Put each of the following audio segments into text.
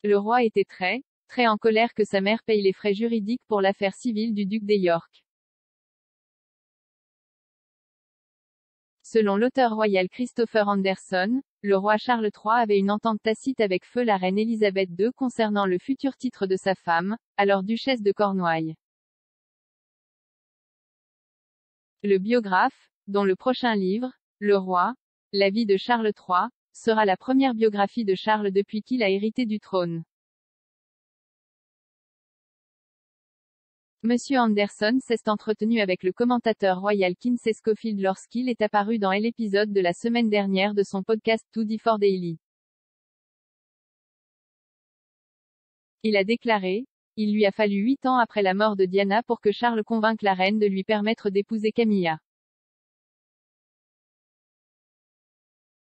Le roi était très, très en colère que sa mère paye les frais juridiques pour l'affaire civile du duc de York. Selon l'auteur royal Christopher Anderson, le roi Charles III avait une entente tacite avec feu la reine Élisabeth II concernant le futur titre de sa femme, alors duchesse de Cornouailles. Le biographe, dont le prochain livre, Le Roi, la vie de Charles III, sera la première biographie de Charles depuis qu'il a hérité du trône. Monsieur Anderson s'est entretenu avec le commentateur royal Kinsey Schofield lorsqu'il est apparu dans l'épisode de la semaine dernière de son podcast 2D4 Daily. Il a déclaré: « Il lui a fallu 8 ans après la mort de Diana pour que Charles convainque la reine de lui permettre d'épouser Camilla.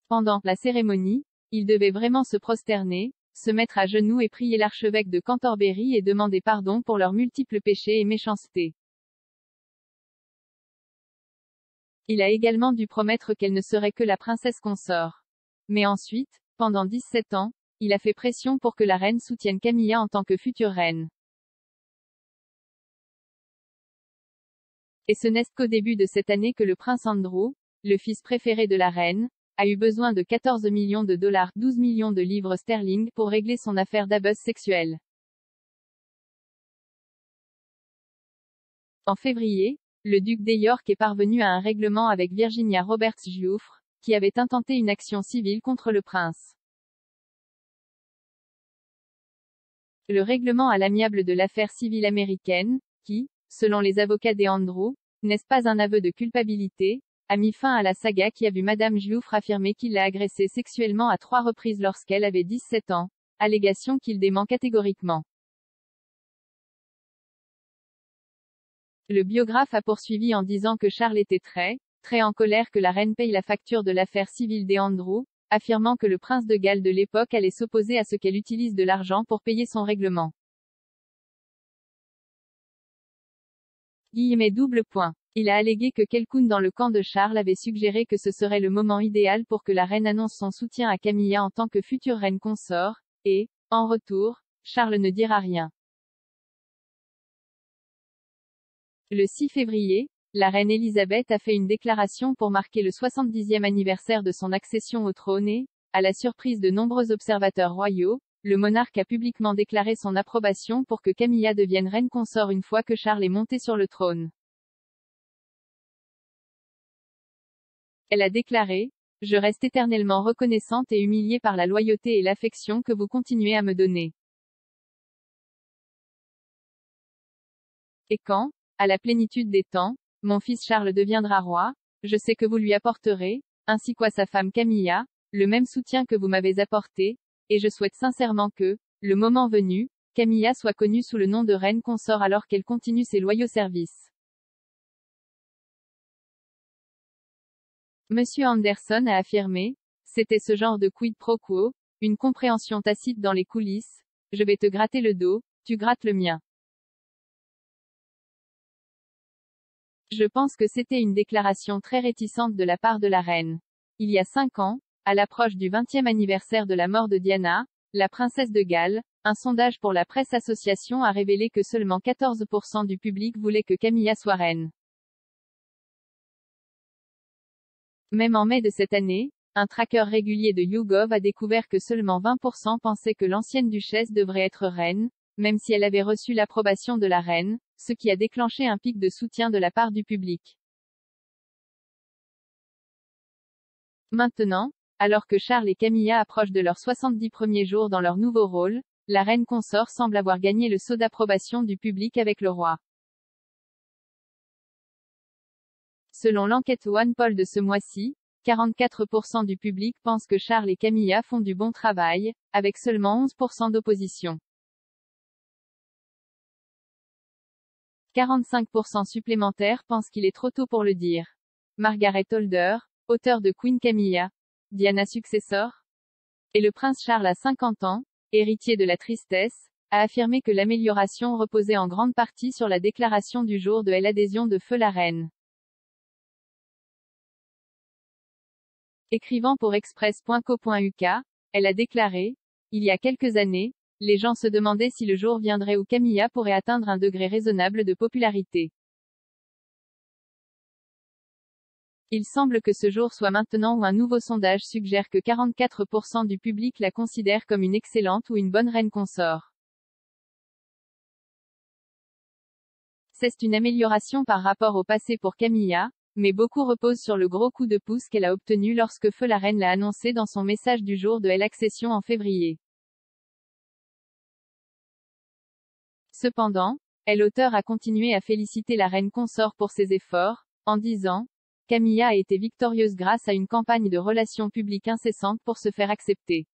Pendant la cérémonie, il devait vraiment se prosterner, se mettre à genoux et prier l'archevêque de Canterbury et demander pardon pour leurs multiples péchés et méchancetés. Il a également dû promettre qu'elle ne serait que la princesse consort. Mais ensuite, pendant 17 ans, il a fait pression pour que la reine soutienne Camilla en tant que future reine. Et ce n'est qu'au début de cette année que le prince Andrew, le fils préféré de la reine, a eu besoin de 14 millions de dollars, 12 millions de livres sterling pour régler son affaire d'abus sexuel. En février, le duc de York est parvenu à un règlement avec Virginia Roberts Giuffre, qui avait intenté une action civile contre le prince. Le règlement à l'amiable de l'affaire civile américaine, qui, selon les avocats des Andrew, n'est-ce pas un aveu de culpabilité, a mis fin à la saga qui a vu Madame Giuffre affirmer qu'il l'a agressée sexuellement à 3 reprises lorsqu'elle avait 17 ans, allégation qu'il dément catégoriquement. Le biographe a poursuivi en disant que Charles était très, très en colère que la reine paye la facture de l'affaire civile des Andrew, affirmant que le prince de Galles de l'époque allait s'opposer à ce qu'elle utilise de l'argent pour payer son règlement. Double point. Il a allégué que quelqu'un dans le camp de Charles avait suggéré que ce serait le moment idéal pour que la reine annonce son soutien à Camilla en tant que future reine consort, et, en retour, Charles ne dira rien. Le 6 février, la reine Élisabeth a fait une déclaration pour marquer le 70e anniversaire de son accession au trône et, à la surprise de nombreux observateurs royaux, le monarque a publiquement déclaré son approbation pour que Camilla devienne reine consort une fois que Charles est monté sur le trône. Elle a déclaré: « Je reste éternellement reconnaissante et humiliée par la loyauté et l'affection que vous continuez à me donner. Et quand, à la plénitude des temps, mon fils Charles deviendra roi, je sais que vous lui apporterez, ainsi qu'à sa femme Camilla, le même soutien que vous m'avez apporté, et je souhaite sincèrement que, le moment venu, Camilla soit connue sous le nom de reine consort alors qu'elle continue ses loyaux services. » Monsieur Anderson a affirmé: « C'était ce genre de quid pro quo, une compréhension tacite dans les coulisses, je vais te gratter le dos, tu grattes le mien. Je pense que c'était une déclaration très réticente de la part de la reine. Il y a 5 ans, à l'approche du 20e anniversaire de la mort de Diana, la princesse de Galles, un sondage pour la Presse Association a révélé que seulement 14% du public voulait que Camilla soit reine. Même en mai de cette année, un tracker régulier de YouGov a découvert que seulement 20% pensaient que l'ancienne duchesse devrait être reine, même si elle avait reçu l'approbation de la reine, ce qui a déclenché un pic de soutien de la part du public. Maintenant, alors que Charles et Camilla approchent de leurs 70 premiers jours dans leur nouveau rôle, la reine consort semble avoir gagné le sceau d'approbation du public avec le roi. Selon l'enquête OnePoll de ce mois-ci, 44% du public pense que Charles et Camilla font du bon travail, avec seulement 11% d'opposition. 45% supplémentaires pensent qu'il est trop tôt pour le dire. Margaret Holder, auteur de Queen Camilla, Diana successor, et le prince Charles à 50 ans, héritier de la tristesse, a affirmé que l'amélioration reposait en grande partie sur la déclaration du jour de l'adhésion de feu la reine. Écrivant pour Express.co.uk, elle a déclaré: « Il y a quelques années, les gens se demandaient si le jour viendrait où Camilla pourrait atteindre un degré raisonnable de popularité. Il semble que ce jour soit maintenant où un nouveau sondage suggère que 44% du public la considère comme une excellente ou une bonne reine consort. C'est une amélioration par rapport au passé pour Camilla, mais beaucoup reposent sur le gros coup de pouce qu'elle a obtenu lorsque Feu la Reine l'a annoncé dans son message du jour de l'accession en février. Cependant, l'auteur a continué à féliciter la reine consort pour ses efforts, en disant « Camilla a été victorieuse grâce à une campagne de relations publiques incessante pour se faire accepter.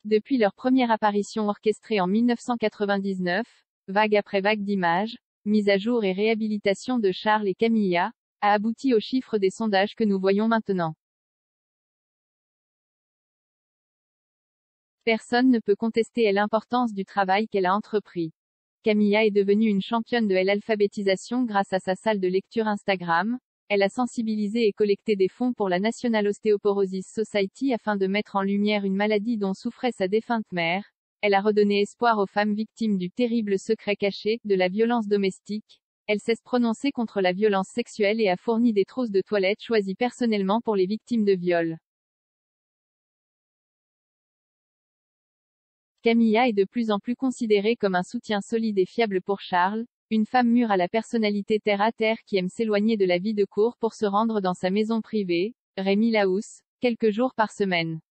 Depuis leur première apparition orchestrée en 1999, vague après vague d'images, mise à jour et réhabilitation de Charles et Camilla, a abouti aux chiffres des sondages que nous voyons maintenant. Personne ne peut contester l'importance du travail qu'elle a entrepris. Camilla est devenue une championne de l'alphabétisation grâce à sa salle de lecture Instagram. Elle a sensibilisé et collecté des fonds pour la National Osteoporosis Society afin de mettre en lumière une maladie dont souffrait sa défunte mère. Elle a redonné espoir aux femmes victimes du terrible secret caché, de la violence domestique. Elle s'est prononcée contre la violence sexuelle et a fourni des trousses de toilette choisies personnellement pour les victimes de viol. Camilla est de plus en plus considérée comme un soutien solide et fiable pour Charles, une femme mûre à la personnalité terre-à-terre qui aime s'éloigner de la vie de cour pour se rendre dans sa maison privée, Rémy House, quelques jours par semaine.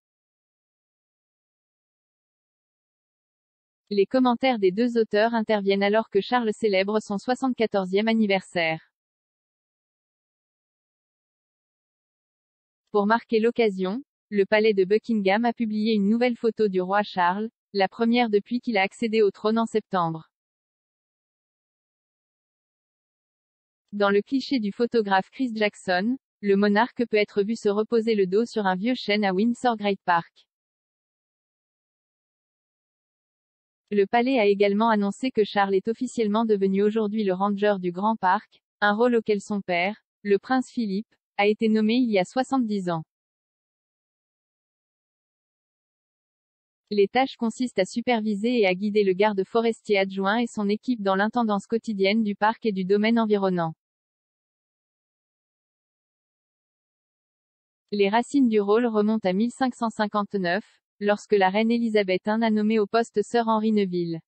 Les commentaires des deux auteurs interviennent alors que Charles célèbre son 74e anniversaire. Pour marquer l'occasion, le palais de Buckingham a publié une nouvelle photo du roi Charles, la première depuis qu'il a accédé au trône en septembre. Dans le cliché du photographe Chris Jackson, le monarque peut être vu se reposer le dos sur un vieux chêne à Windsor Great Park. Le palais a également annoncé que Charles est officiellement devenu aujourd'hui le ranger du Grand Parc, un rôle auquel son père, le prince Philippe, a été nommé il y a 70 ans. Les tâches consistent à superviser et à guider le garde forestier adjoint et son équipe dans l'intendance quotidienne du parc et du domaine environnant. Les racines du rôle remontent à 1559, lorsque la reine Élisabeth I a nommé au poste Sir Henry Neville.